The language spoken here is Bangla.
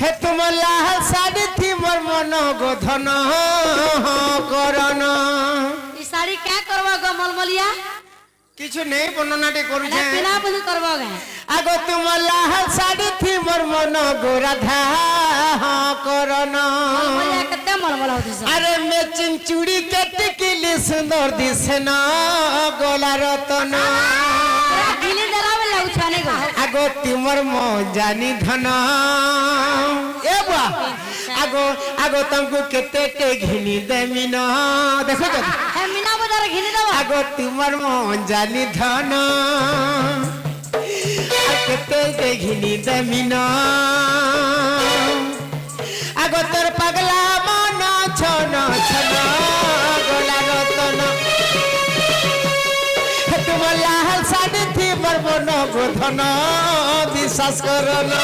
হে তোমার লাল শাড়ি থি মোর মন গোধন করন ई साड़ी क्या करबो गो मलमलिया কিছু নেই বর্ণনাটি করছে बिना बुझ करबो गे আগো তোমার লাল শাড়ি থি মোর মন গোরাধা করন मलमलिया कते मलमला होती से আরে মেচিং চুড়ি কেটে কিলি সুন্দর দিছে না গলা রতন गिली डरा में लगु छाने गो আগো তোমার জানি ধন এ বা আগো আগো তমকু কেতে কে ঘিনি দেমি না দেখো তো है मीना बाजार घिनी दबो আগো তোমার জানি ধন আর কেতে কে ঘিনি দেমি না আগো তোর পাগলা মন ছন ছন গলা রতন তোমার লাল শাড়ি থি মোর মন গোধন বিশ্বাস করনা